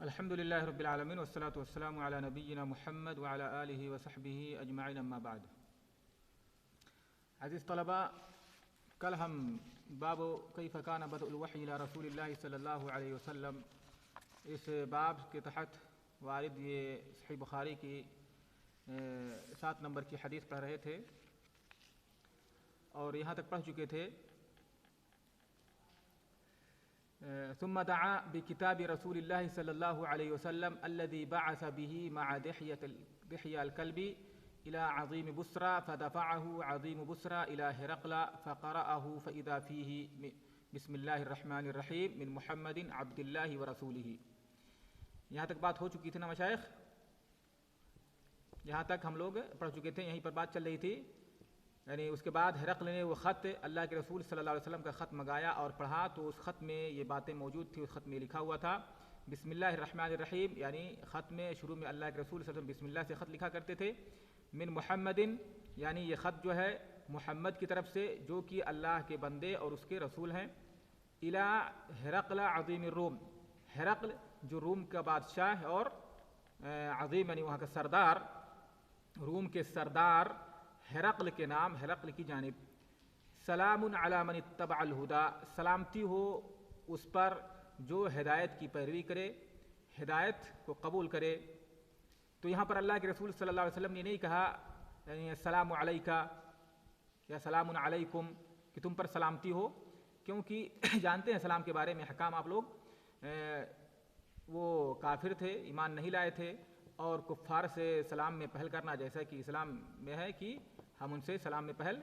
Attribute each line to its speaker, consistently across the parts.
Speaker 1: الحمد للہ رب العالمین والصلاة والسلام علی نبینا محمد وعلی آلہ وصحبہ اجمعین اما بعد. عزیز طلباء، کل ہم باب کیف کان بدء الوحی الی رسول اللہ صلی اللہ علیہ وسلم اس باب کے تحت وارد یہ صحیح بخاری کی 7 نمبر کی حدیث پڑھ رہے تھے اور یہاں تک پڑھ چکے تھے ثم دعا بكتاب رسول الله صلى الله عليه وسلم الذي بعث به مع دحية الكلب إلى عظيم بصرى فدفعه عظيم بصرى إلى هرقل فقرأه فإذا فيه بسم الله الرحمن الرحيم من محمد عبد الله ورسوله. یہاں تک بات ہو چکی تھی نا مشائخ؟ یہاں تک ہم لوگ پڑھ چکے تھے، یہیں پر بات چل رہی تھی. یعنی اس کے بعد ہرقل نے وہ خط اللہ کے رسول صلی اللہ علیہ وسلم کا خط منگایا اور پڑھا تو اس خط میں یہ باتیں موجود تھی. اس خط میں لکھا ہوا تھا بسم اللہ الرحمن الرحیم، یعنی خط میں شروع میں اللہ کے رسول صلی اللہ علیہ وسلم بسم اللہ سے خط لکھا کرتے تھے. من محمد، یعنی یہ خط جو ہے محمد کی طرف سے جو کہ اللہ کے بندے اور اس کے رسول ہیں. الی ہرقل عظیم الروم، ہرقل جو روم کا بادشاہ ہے اور عظیم یعنی وہاں کا سردار، روم کے سردار ہرقل کے نام، ہرقل کی جانب. سلام علی من اتبع الہدی، سلامتی ہو اس پر جو ہدایت کی پیروی کرے، ہدایت کو قبول کرے. تو یہاں پر اللہ کے رسول صلی اللہ علیہ وسلم نے نہیں کہا یعنی السلام علیکہ یا سلام علیکم کہ تم پر سلامتی ہو، کیونکہ جانتے ہیں سلام کے بارے میں حکام آپ لوگ. وہ کافر تھے، ایمان نہیں لائے تھے اور کفار سے سلام میں پہل کرنا جیسا کہ اسلام میں ہے کہ ہم ان سے سلام میں پہل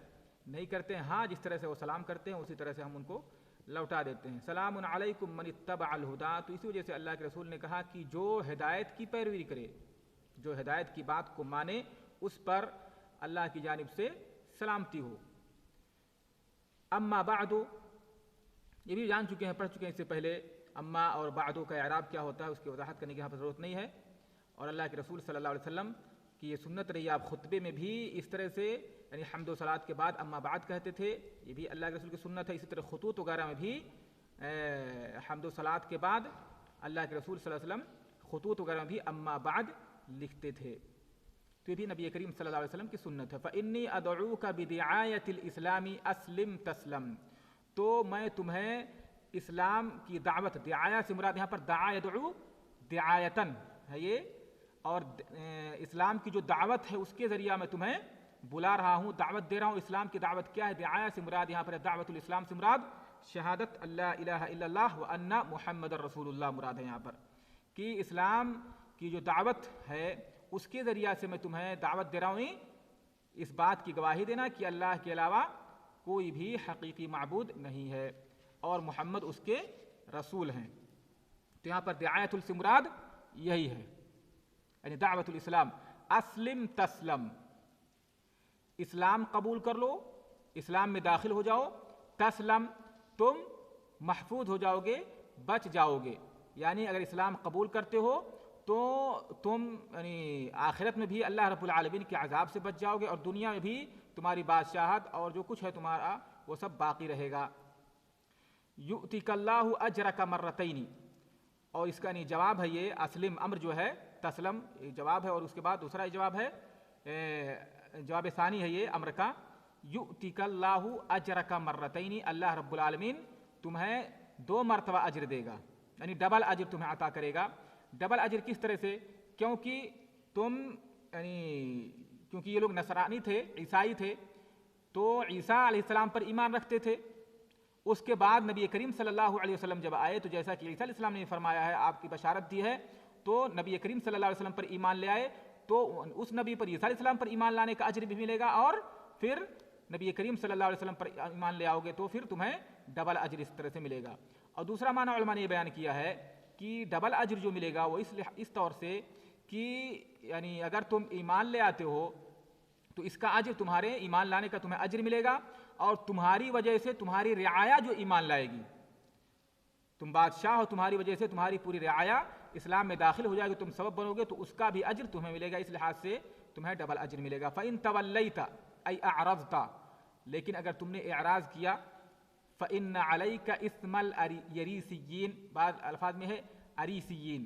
Speaker 1: نہیں کرتے ہیں. ہاں، جس طرح سے وہ سلام کرتے ہیں اسی طرح سے ہم ان کو لوٹا دیتے ہیں. سلام علیکم من اتبع الہدی، تو اسی وجہ سے اللہ کے رسول نے کہا کہ جو ہدایت کی پیروی کرے، جو ہدایت کی بات کو مانے، اس پر اللہ کی جانب سے سلامتی ہو. اما بعد، یہ بھی جان چکے ہیں، پڑھ چکے ہیں اس سے پہلے. اما اور بعدو کا اعراب کیا ہوتا ہے اس کی وضاحت کرنے کی یہاں پر ضرورت نہیں ہے. اور اللہ کے رسول صلی اللہ علیہ وسلم کی یہ سنت رہی، آپ خطبے میں بھی اس طرح سے یعنی حمد و صلات کے بعد اما بعد کہتے تھے، یہ بھی اللہ کے رسول کی سنت ہے. اسی طرح خطوط وغیرہ میں بھی حمد و صلات کے بعد اللہ کے رسول صلی اللہ علیہ وسلم خطوط وغیرہ میں بھی اما بعد لکھتے تھے. تو یہ بھی نبی کریم صلی اللہ علیہ وسلم کی سنت ہے. فإنی ادعوک بدعایۃ الاسلام اسلم تسلم، تو میں تمہیں اسلام کی دعوت، دعایا سے مراد یہاں پر دعا یدعو دعایتن ہے یہ، اور اسلام کی جو دعوت ہے اس کے ذریعہ میں تمہیں بلا رہا ہوں، دعوت دے رہا ہوں. اسلام کی دعوت کیا ہے؟ دعایا سے مراد یہاں پر دعوت الاسلام سے مراد شہادت اللہ الہ الا اللہ وان محمد الرسول اللہ مراد ہے یہاں پر، کہ اسلام کی جو دعوت ہے اس کے ذریعہ سے میں تمہیں دعوت دے رہا ہوں اس بات کی گواہی دینا کہ اللہ کے علاوہ کوئی بھی حقیقی معبود نہیں ہے اور محمد اس کے رسول ہیں. تو یہاں پر دعایت سے مراد یہی ہے، یعنی دعوت الاسلام. اسلم تسلم، اسلام قبول کر لو، اسلام میں داخل ہو جاؤ. تسلم، تم محفوظ ہو جاؤ گے، بچ جاؤ گے. یعنی اگر اسلام قبول کرتے ہو تو تم یعنی آخرت میں بھی اللہ رب العالمین کے عذاب سے بچ جاؤ گے اور دنیا میں بھی تمہاری بادشاہت اور جو کچھ ہے تمہارا وہ سب باقی رہے گا. یؤتک اللہ اجرک مرتین، اور اس کا نہیں جواب ہے یہ اسلم، امر جو ہے تسلم جواب ہے اور اس کے بعد دوسرا جواب ہے، جواب ثانی ہے یہ امر کا. یؤتک اللہ اجرک مرتین، اللہ رب العالمین تمہیں 2 مرتبہ اجر دے گا، یعنی ڈبل اجر تمہیں عطا کرے گا. ڈبل اجر کس طرح سے؟ کیونکہ تم کیونکہ یہ لوگ نصرانی تھے، عیسائی تھے، تو عیسیٰ علیہ السلام پر ایمان رکھتے تھے. اس کے بعد نبی کریم صلی اللہ علیہ وسلم جب آئے تو جیسا کہ عیسیٰ علیہ السلام نے فرمایا ہے، آپ کی بشارت دی ہے، تو نبی کریم صلی اللہ علیہ وسلم پر ایمان لے آئے تو اس نبی پر، عیسیٰ علیہ السلام پر ایمان لانے کا اجر بھی ملے گا، اور پھر نبی کریم صلی اللہ علیہ وسلم پر ایمان لے آؤ گے تو پھر تمہیں ڈبل اجر اس طرح سے ملے گا. اور دوسرا معنی علماء نے یہ بیان کیا ہے کہ ڈبل اجر جو ملے گا وہ اس طور سے کہ یعنی اگر تم ایمان لے آتے ہو تو اس کا اجر، تمہارے ایمان لانے کا تمہیں اجر ملے گا، اور تمہاری وجہ سے تمہاری رعایا جو ایمان لائے گی، تم بادشاہ ہو، تمہاری وجہ سے تمہاری پوری رعایا اسلام میں داخل ہو جائے گی، تم سبب بنو گے تو اس کا بھی اجر تمہیں ملے گا. اس لحاظ سے تمہیں ڈبل اجر ملے گا. فإن تولیت ای اعرضت، لیکن اگر تم نے اعراض کیا، فإن علیک اسم الیریسیین، بعض الفاظ میں ہے اریسیین،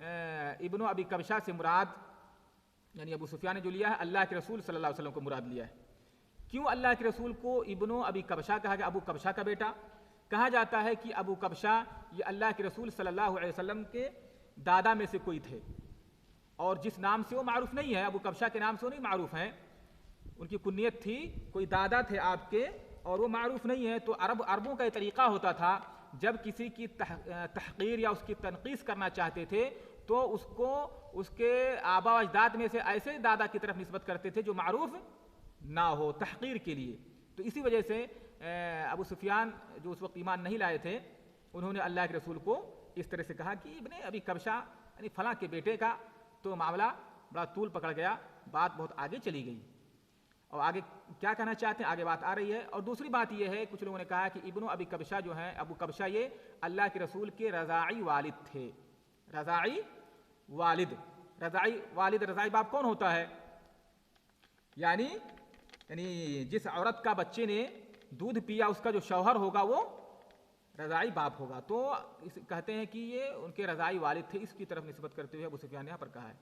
Speaker 1: ابن ابی کبشہ سے مراد یعنی ابو سفیان نے جو لیا ہے اللہ کے رسول صلی اللہ علیہ وسلم کو مراد لیا ہے۔ کیوں اللہ کے رسول کو ابن ابی کبشہ کہا گیا؟ ابو کبشہ کا بیٹا کہا جاتا ہے کہ ابو کبشہ یہ اللہ کے رسول صلی اللہ علیہ وسلم کے دادا میں سے کوئی تھے، اور جس نام سے وہ معروف نہیں ہے، ابو کبشہ کے نام سے وہ نہیں معروف ہیں، ان کی کنیت تھی، کوئی دادا تھے آپ کے اور وہ معروف نہیں ہے۔ تو عربوں کا یہ طریقہ ہوتا تھا جب کسی کی تحقیر یا اس کی تنقیص کرنا چاہتے تھے تو اس کو اس کے آبا و اجداد میں سے ایسے دادا کی طرف نسبت کرتے تھے جو معروف نہ ہو تحقیر کے لیے۔ تو اسی وجہ سے ابو سفیان جو اس وقت ایمان نہیں لائے تھے انہوں نے اللہ کے رسول کو اس طرح سے کہا کہ ابن ابی کبشہ یعنی فلاں کے بیٹے کا، تو معاملہ بڑا طول پکڑ گیا، بات بہت آگے چلی گئی۔ اور آگے کیا کہنا چاہتے ہیں آگے بات آ رہی ہے۔ اور دوسری بات یہ ہے کچھ لوگوں نے کہا کہ ابن ابی کبشہ جو ہیں ابو کبشہ یہ اللہ کے رسول کے رضاعی والد تھے۔ رضاعی والد، رضاعی والد، رضاعی باپ کون ہوتا ہے؟ یعنی جس عورت کا بچے نے دودھ پیا اس کا جو شوہر ہوگا وہ رضاعی باپ ہوگا، تو کہتے ہیں کہ یہ ان کے رضاعی والد تھے، اس کی طرف نسبت کرتے ہوئے ابو سفیان نے یہاں پر کہا ہے۔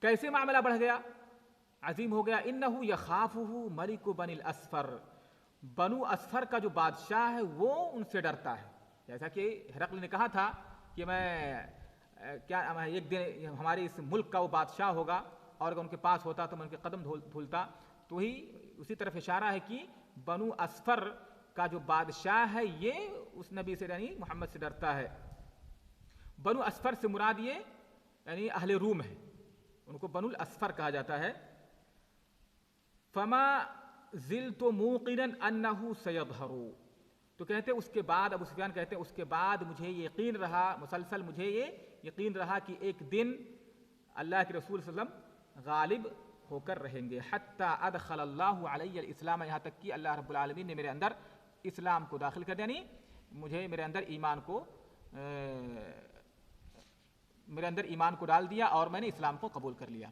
Speaker 1: کیسے معاملہ بڑھ گیا، عظیم ہو گیا؟ انہو یخافہ ملک بنی الاسفر، بنو اسفر کا جو بادشاہ ہے وہ ان سے ڈرتا ہے۔ جیسا کہ ہرقل نے کہا تھا کہ ایک دن ہمارے اس ملک کا وہ بادشاہ ہوگا اور اگر ان کے پاس ہوتا تو میں ان کے قدم دھولتا، تو ہی اسی طرف اشارہ ہے کہ بنو اسفر کا جو بادشاہ ہے یہ اس نبی سے یعنی محمد سے ڈرتا ہے۔ بنو اسفر سے مراد یہ یعنی اہل روم ہے، ان کو بنو الاسفر کہا جاتا ہے۔ فما زلت موقنا انه سيظهر، تو کہتے اس کے بعد ابو سفیان کہتے ہیں اس کے بعد مجھے یقین رہا، مسلسل مجھے یہ یقین رہا کہ ایک دن اللہ کے رسول صلی اللہ علیہ وسلم غالب ہو کر رہیں گے۔ حتی ادخل اللہ علی الاسلام، یہاں تک کہ اللہ رب العالمین نے میرے اندر اسلام کو داخل کر دیا، یعنی مجھے میرے اندر ایمان کو ڈال دیا اور میں نے اسلام کو قبول کر لیا۔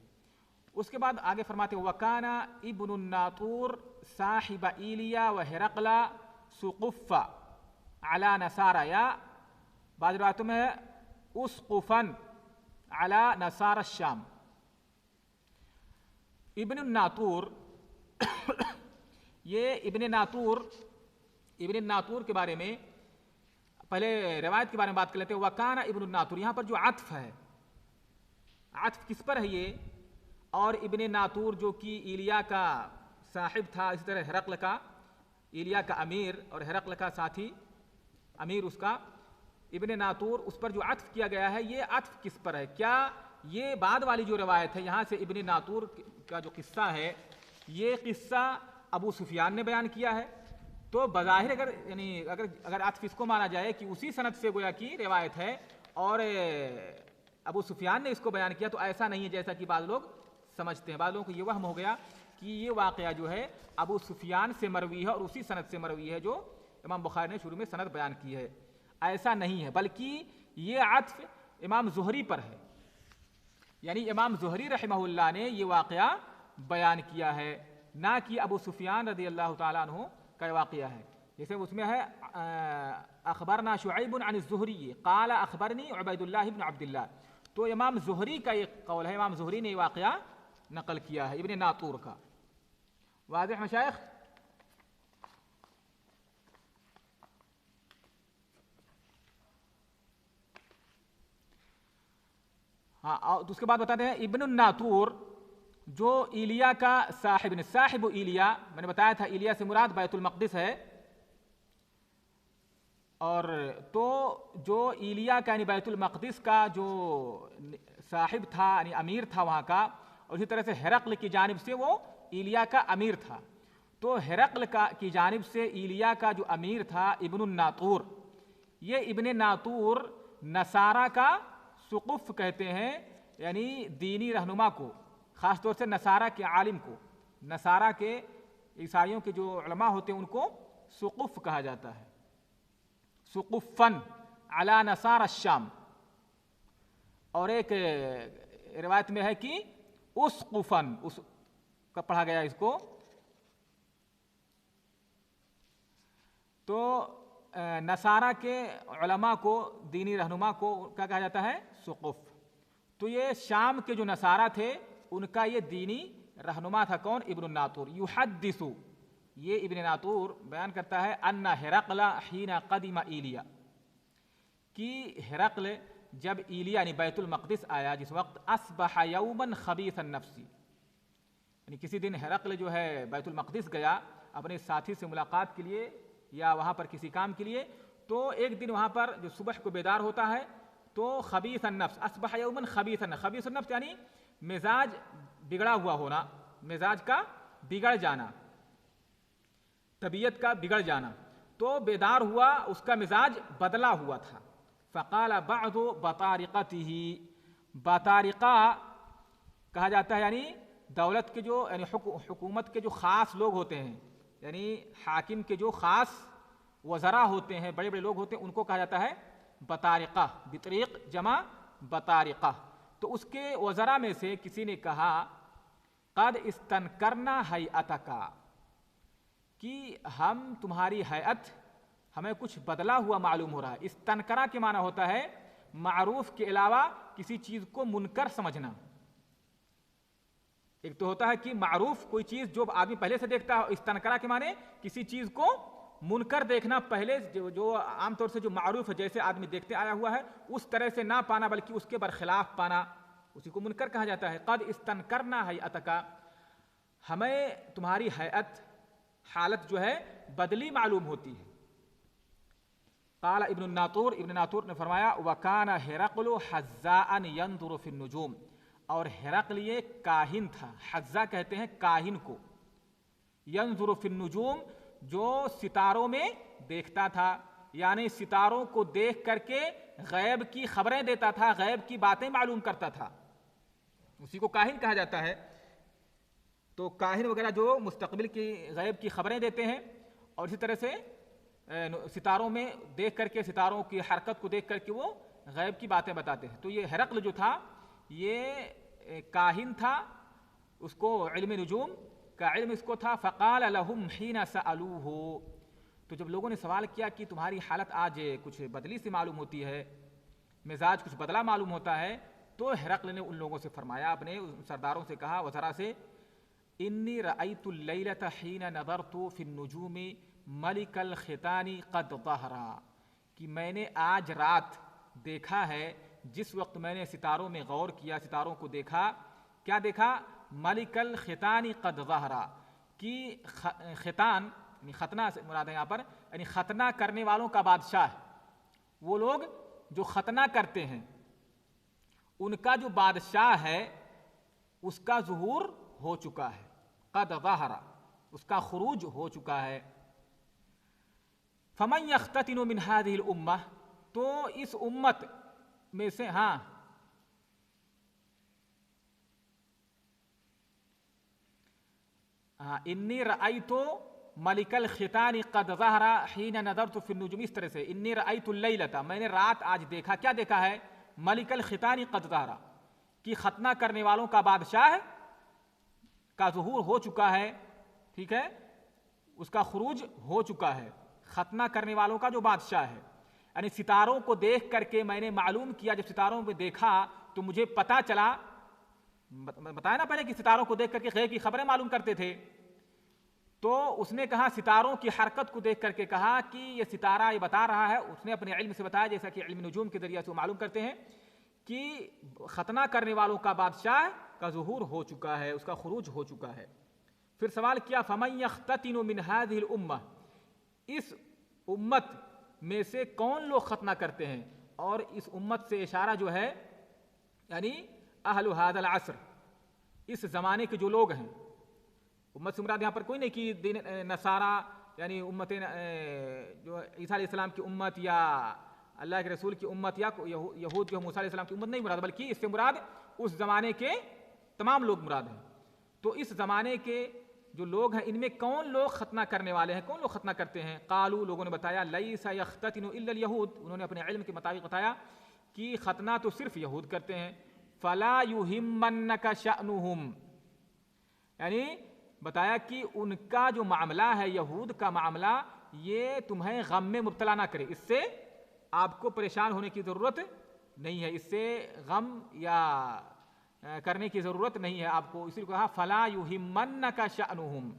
Speaker 1: اس کے بعد آگے فرماتے وکان ابن الناطور صاحب ایلیا و ہرقل سقف علی نصارى، یا بعض روایتوں میں اسقفا علی نصارى الشام۔ ابن الناطور یہ ابن ناطور کے بارے میں پہلے روایت کے بارے میں بات کر لیتے ہیں۔ وکان ابن الناطور، یہاں پر جو عطف ہے، عطف کس پر ہے یہ؟ اور ابن ناطور جو کہ ایلیا کا صاحب تھا، اسی طرح ہرقل کا، ایلیا کا امیر اور ہرقل کا ساتھی امیر اس کا، ابن ناطور اس پر جو عطف کیا گیا ہے یہ عطف کس پر ہے؟ کیا یہ بعد والی جو روایت ہے یہاں سے ابن ناطور کا جو قصہ ہے یہ قصہ ابو سفیان نے بیان کیا ہے؟ تو بظاہر اگر عطف اس کو مانا جائے کہ اسی سند سے گویا کی روایت ہے اور ابو سفیان نے اس کو بیان کیا، تو ایسا نہیں ہے جیسا کہ بعض لوگ سمجھتے ہیں۔ بعض لوگوں کو یہ وہم ہو گیا کہ یہ واقعہ جو ہے ابو سفیان سے مروی ہے اور اسی سند سے مروی ہے جو امام بخاری نے شروع میں سند بیان کی ہے۔ ایسا نہیں ہے، بلکہ یہ عطف امام زہری پر ہے، یعنی امام زہری رحمہ اللہ نے یہ واقعہ بیان کیا ہے، نہ کہ ابو سفیان رضی اللہ تعالیٰ عنہ کا واقعہ ہے۔ جیسے اس میں ہے اخبرنا شعیب عن الزہری قال اخبرنی عبید اللہ بن عبد اللہ، تو امام زہری کا یہ قول ہے، امام زہری نے یہ واقعہ نقل کیا ہے ابن ناطور کا۔ واضح مشائخ؟ ہاں، اور اس کے بعد بتاتے ہیں ابن الناطور جو ایلیا کا صاحب ایلیا، میں نے بتایا تھا ایلیا سے مراد بیت المقدس ہے، اور تو جو ایلیا کا یعنی بیت المقدس کا جو صاحب تھا یعنی امیر تھا وہاں کا، اور اسی طرح سے ہرقل کی جانب سے وہ ایلیا کا امیر تھا، تو ہرقل کی جانب سے ایلیا کا جو امیر تھا ابن الناطور، یہ ابن ناطور نصارہ کا سقف کہتے ہیں، یعنی دینی رہنما کو، خاص طور سے نصارہ کے عالم کو، نصارہ کے عیسائیوں کے جو علماء ہوتے ہیں ان کو سقف کہا جاتا ہے، سقفن علی نصارى الشام۔ اور ایک روایت میں ہے کہ اسقفن، اس کا پڑھا گیا اس کو، تو نصارہ کے علماء کو، دینی رہنما کو کیا کہا جاتا ہے؟ سقف. تو یہ شام کے جو نصارہ تھے ان کا یہ دینی رہنما تھا. کون؟ ابن الناطور. یحدث، یہ ابن ناطور بیان کرتا ہے ان ہرقل حین قدم ایلیا، کہ ہرقل جب ایلیا یعنی بیت المقدس آیا جس وقت، اصبح یوما خبیث النفس، یعنی کسی دن ہرقل جو ہے بیت المقدس گیا اپنے ساتھی سے ملاقات کے لیے یا وہاں پر کسی کام کے لیے، تو ایک دن وہاں پر جو صبح کو بیدار ہوتا ہے تو خبیث النفس، اصبح یوما خبیث النفس، خبیث النفس یعنی مزاج بگڑا ہوا ہونا، مزاج کا بگڑ جانا، طبیعت کا بگڑ جانا. تو بیدار ہوا، اس کا مزاج بدلا ہوا تھا. فقال بعض بطارقته، بطارقہ کہا جاتا ہے یعنی دولت کے جو یعنی حکومت کے جو خاص لوگ ہوتے ہیں، یعنی حاکم کے جو خاص وزراء ہوتے ہیں، بڑے بڑے لوگ ہوتے ہیں، ان کو کہا جاتا ہے بطارقہ. بطریق جمع بطارقہ. تو اس کے وزراء میں سے کسی نے کہا قد استنکرنا ہیئتک، کہ ہم تمہاری ہیئت ہمیں کچھ بدلا ہوا معلوم ہو رہا ہے. استنکرا کے معنی ہوتا ہے معروف کے علاوہ کسی چیز کو منکر سمجھنا. ایک تو ہوتا ہے کہ معروف کوئی چیز جو آدمی پہلے سے دیکھتا ہے، استنکرا کے معنی کسی چیز کو منکر دیکھنا، پہلے جو عام طور سے جو معروف ہے جیسے آدمی دیکھتے آیا ہوا ہے اس طرح سے نہ پانا بلکہ اس کے برخلاف پانا، اسی کو منکر کہا جاتا ہے. قد استنکرنا ہیئتک، ہمیں تمہاری ہیئت حالت جو ہے بدلی معلوم ہوتی ہے. قال ابن الناطور، ابن ناطور نے فرمایا وکان ہرقل حذاء ينظر في النجوم، اور ہرقل یہ کاہن تھا. حذاء کہتے ہیں کاہن کو. ينظر في النجوم، جو ستاروں میں دیکھتا تھا، یعنی ستاروں کو دیکھ کر کے غیب کی خبریں دیتا تھا، غیب کی باتیں معلوم کرتا تھا، اسی کو کاہن کہا جاتا ہے. تو کاہن وغیرہ جو مستقبل کی غیب کی خبریں دیتے ہیں، اور اسی طرح سے ستاروں میں دیکھ کر کے، ستاروں کی حرکت کو دیکھ کر کے وہ غیب کی باتیں بتاتے ہیں. تو یہ ہرقل جو تھا یہ کاہن تھا، اس کو علم نجوم کا علم اس کو تھا. فقال لهم حين سألوه، تو جب لوگوں نے سوال کیا کہ تمہاری حالت آج کچھ بدلی سی معلوم ہوتی ہے، مزاج کچھ بدلا معلوم ہوتا ہے، تو ہرقل نے ان لوگوں سے فرمایا، اپنے سرداروں سے کہا، وزراء سے، انی رأیت اللیلۃ حین نظرت فی النجوم ملک الختان قد ظہرا، کہ میں نے آج رات دیکھا ہے، جس وقت میں نے ستاروں میں غور کیا، ستاروں کو دیکھا، کیا دیکھا؟ ملک الختان قد ظہرا، کہ ختان یعنی ختنہ سے مراد ہے یہاں پر، یعنی ختنہ کرنے والوں کا بادشاہ، وہ لوگ جو ختنہ کرتے ہیں ان کا جو بادشاہ ہے اس کا ظہور ہو چکا ہے. قد ظہر، اس کا خروج ہو چکا ہے. فمن یختتن من هذه الامہ، تو اس امت میں سے، ہاں انی رأیت ملک الختان قد ظہر حین نظرت فی النجوم، اس طرح سے انی رأیت اللیلۃ، میں نے رات آج دیکھا، کیا دیکھا ہے؟ ملک الختان قد ظہر، کہ ختنہ کرنے والوں کا بادشاہ کا ظہور ہو چکا ہے. ٹھیک ہے، اس کا خروج ہو چکا ہے. ختنہ کرنے والوں کا جو بادشاہ ہے، یعنی ستاروں کو دیکھ کر کے میں نے معلوم کیا، جب ستاروں میں دیکھا تو مجھے پتا چلا، بتایا نا پہلے کہ ستاروں کو دیکھ کر کے غیب کی خبریں معلوم کرتے تھے، تو اس نے کہا، ستاروں کی حرکت کو دیکھ کر کے کہا کہ یہ ستارہ یہ بتا رہا ہے، اس نے اپنے علم سے بتایا، جیسا کہ علم نجوم کے ذریعے سے وہ معلوم کرتے ہیں کہ ختنہ کرنے والوں کا بادشاہ کا ظہور ہو چکا ہے، اس کا خروج ہو چکا ہے. پھر سوال کیا، فمن یختتن من هذه الامہ، اس امت میں سے کون لوگ ختنہ کرتے ہیں؟ اور اس امت سے اشارہ جو ہے یعنی اہل هذا العصر، اس زمانے کے جو لوگ ہیں. امت سے مراد یہاں پر کوئی نہیں کہ دین نصارہ یعنی امت جو عیسیٰ علیہ السلام کی امت یا اللہ کے رسول کی امت یا یہود جو موسیٰ علیہ السلام کی امت نہیں مراد، بلکہ اس سے مراد اس زمانے کے تمام لوگ مراد ہیں. تو اس زمانے کے جو لوگ ہیں ان میں کون لوگ ختنہ کرنے والے ہیں، کون لوگ ختنہ کرتے ہیں؟ قالوا، لوگوں نے بتایا، لیس یختتن الا الیہود، انہوں نے اپنے علم کے مطابق بتایا کہ ختنہ تو صرف یہود کرتے ہیں. فلا یہمنک شأنہم، یعنی بتایا کہ ان کا جو معاملہ ہے، یہود کا معاملہ، یہ تمہیں غم میں مبتلا نہ کرے، اس سے آپ کو پریشان ہونے کی ضرورت نہیں ہے، اس سے غم یا کرنے کی ضرورت نہیں ہے آپ کو. اسی کو کہا فلا یہمنک شأنہم،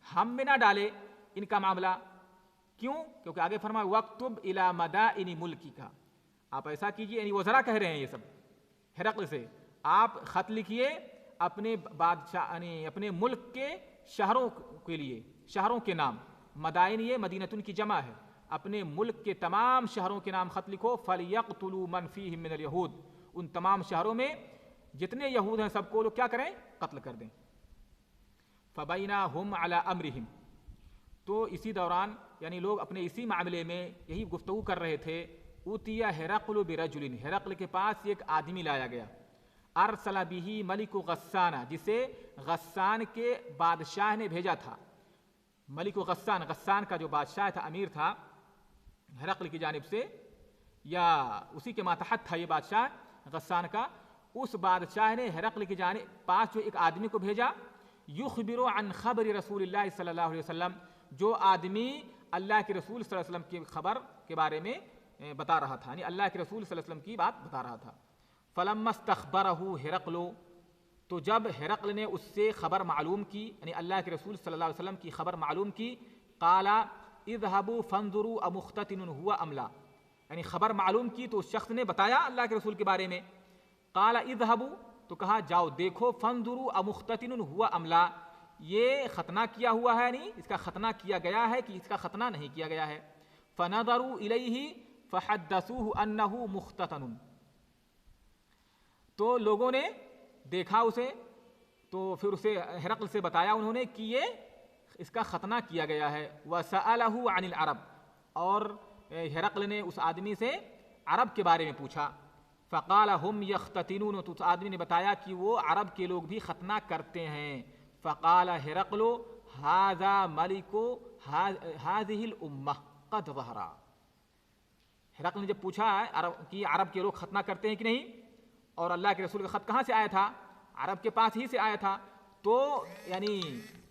Speaker 1: ہم میں نہ ڈالے ان کا معاملہ. کیوں؟ کیونکہ آگے فرمایا وَاکْتُبْ إِلَى مَدَائِنِ مُلْکِکَ، آپ ایسا کیجئے. یعنی وزراء کہہ رہے ہیں یہ سب ہرقل سے، آپ خط لکھیے اپنے بادشاہ یعنی اپنے ملک کے شہروں کے لیے، شہروں کے نام. مدائن یہ مدینتن کی جمع ہے. اپنے ملک کے تمام شہروں کے نام خط لکھو. فَلْيَقْتُلُوا مَنْ فِيهِمْ مِنَ الْيَهُودِ، ان تمام شہروں میں جتنے یہود ہیں سب کو لوگ کیا کریں؟ قتل کر دیں. فَبَيْنَهُمْ عَلَىٰ أَمْرِهِمْ، تو اسی دوران یعنی لوگ اپنے اسی معاملے میں یہی گفتگو کر رہے تھے. اوتیا ہرقل برجل، ہرقل کے پاس ایک آدمی لایا گیا. ارسل به ملک غسان، جسے غسان کے بادشاہ نے بھیجا تھا. ملک غسان، غسان کا جو بادشاہ تھا، امیر تھا ہرقل کی جانب سے، یا اسی کے ماتحت تھا یہ بادشاہ غسان کا. اس بادشاہ نے ہرقل کی جانب پاس جو ایک آدمی کو بھیجا، یخبر عن خبر رسول اللہ صلی اللہ علیہ وسلم، جو آدمی اللہ کے رسول صلی اللہ علیہ وسلم کی خبر کے بارے میں بتا رہا تھا، یعنی اللہ کے رسول صلی اللہ علیہ وسلم کی بات بتا رہا تھا. فلما استخبرہ ہرقل، تو جب ہرقل نے اس سے خبر معلوم کی، یعنی اللہ کے رسول صلی اللہ علیہ وسلم کی خبر معلوم کی، قال اذهبوا فانظروا امختتن هو ام لا، یعنی خبر معلوم کی تو اس شخص نے بتایا اللہ کے رسول کے بارے میں. قال اذهبوا، تو کہا جاؤ دیکھو، فانظروا امختتن هو ام لا، یہ ختنہ کیا ہوا ہے، یعنی اس کا ختنہ کیا گیا ہے کہ اس کا ختنہ نہیں کیا گیا ہے. فنظروا الیہ فحدثوه انه مختتن، تو لوگوں نے دیکھا اسے، تو پھر اسے ہرقل سے بتایا انہوں نے کہ یہ اس کا ختنہ کیا گیا ہے. وسألہ عن العرب، اور ہرقل نے اس آدمی سے عرب کے بارے میں پوچھا. فقال هم یختتنون، تو اس آدمی نے بتایا کہ وہ عرب کے لوگ بھی ختنہ کرتے ہیں. فقال ہرقل ھذا ملک ھذہ الامہ قد ظہر، ہرقل نے جب پوچھا کہ عرب کے لوگ ختنہ کرتے ہیں کہ نہیں، اور اللہ کے رسول کا خط کہاں سے آیا تھا؟ عرب کے پاس ہی سے آیا تھا. تو یعنی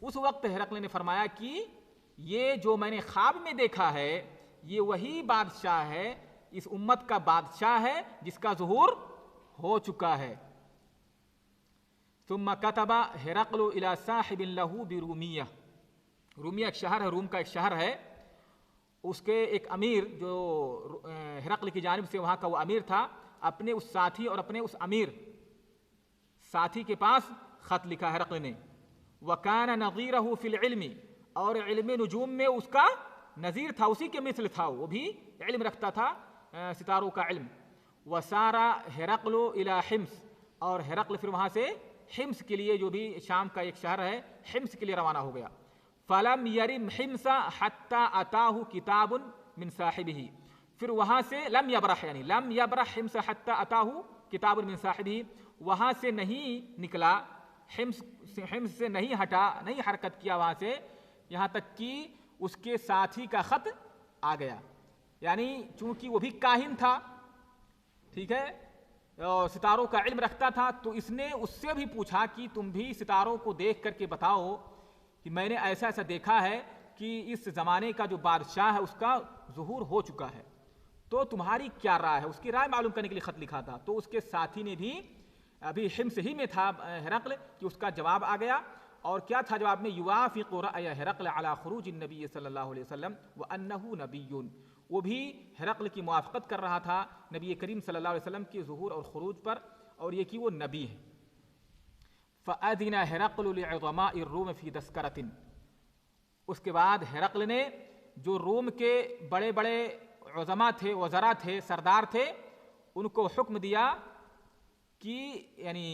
Speaker 1: اس وقت ہرقل نے فرمایا کہ یہ جو میں نے خواب میں دیکھا ہے یہ وہی بادشاہ ہے، اس امت کا بادشاہ ہے جس کا ظہور ہو چکا ہے. ثم كتب ہرقل الى صاحب له برومیہ، رومیہ ایک شہر ہے، روم کا ایک شہر ہے. اس کے ایک امیر جو ہرقل کی جانب سے وہاں کا وہ امیر تھا، اپنے اس ساتھی اور اپنے اس امیر ساتھی کے پاس خط لکھا ہرقل نے. وَكَانَ نَظِيرَهُ فِي الْعِلْمِ، اور علم نجوم میں اس کا نظیر تھا، اسی کے مثل تھا، وہ بھی علم رکھتا تھا ستاروں کا علم. وَسَارَ ہرقل إِلَى حِمْص، اور ہرقل پھر وہاں سے حمص کے لیے، جو بھی شام کا ایک شہر ہے، حمص کے لیے روانہ ہو گیا. فَلَمْ يَرِمْ حِمْصَ حَتَّى أَتَاهُ كِتَابٌ مِّن صَاحِبِهِ، پھر وہاں سے لم یبرح، یعنی لم یبرح حمص حتی اتاہ کتاب من صاحبہ، وہاں سے نہیں نکلا، حمص سے نہیں ہٹا، نہیں حرکت کیا وہاں سے، یہاں تک کہ اس کے ساتھی کا خط آ گیا. یعنی چونکہ وہ بھی کاہن تھا، ٹھیک ہے، اور ستاروں کا علم رکھتا تھا، تو اس نے اس سے بھی پوچھا کہ تم بھی ستاروں کو دیکھ کر کے بتاؤ کہ میں نے ایسا ایسا دیکھا ہے کہ اس زمانے کا جو بادشاہ ہے اس کا ظہور ہو چکا ہے، تو تمہاری کیا رائے ہے؟ اس کی رائے معلوم کرنے کے لیے خط لکھا تھا. تو اس کے ساتھی نے بھی، ابھی حمص ہی میں تھا ہرقل، کہ اس کا جواب آ گیا. اور کیا تھا جواب میں؟ یوافق رأی ہرقل علی خروج النبی صلی اللہ علیہ وسلم وانہ نبی، وہ بھی ہرقل کی موافقت کر رہا تھا نبی کریم صلی اللہ علیہ وسلم کے ظہور اور خروج پر، اور یہ کہ وہ نبی ہے. فأذن ہرقل لعظماء الروم فی تذکرۃ، اس کے بعد ہرقل نے جو روم کے بڑے بڑے عظماء تھے، وزراء تھے، سردار تھے، ان کو حکم دیا کہ یعنی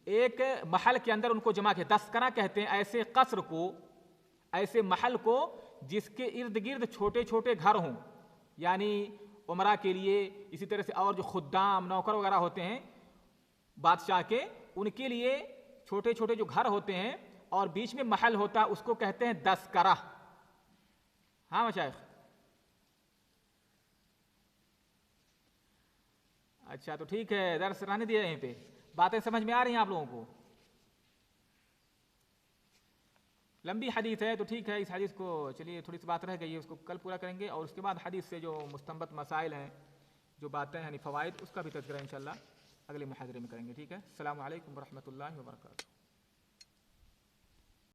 Speaker 1: ایک محل کے اندر ان کو جمع کیا. تذکرہ کہتے ہیں ایسے قصر کو، ایسے محل کو جس کے ارد گرد چھوٹے چھوٹے گھر ہوں، یعنی عمرہ کے لیے، اسی طرح سے اور جو خدام نوکر وغیرہ ہوتے ہیں بادشاہ کے، ان کے لیے چھوٹے چھوٹے جو گھر ہوتے ہیں اور بیچ میں محل ہوتا ہے، اس کو کہتے ہیں تذکرہ. ہاں مشائخ، اچھا تو ٹھیک ہے، درس رہنے دیا یہیں پہ. باتیں سمجھ میں آ رہی ہیں آپ لوگوں کو؟ لمبی حدیث ہے تو ٹھیک ہے، اس حدیث کو چلیے تھوڑی سی بات رہ گئی ہے، اس کو کل پورا کریں گے، اور اس کے بعد حدیث سے جو مستنبط مسائل ہیں، جو باتیں ہیں یعنی فوائد، اس کا بھی تذکرہ انشاءاللہ اگلے محاضرے میں کریں گے. ٹھیک ہے، السلام علیکم ورحمۃ اللہ وبرکاتہ.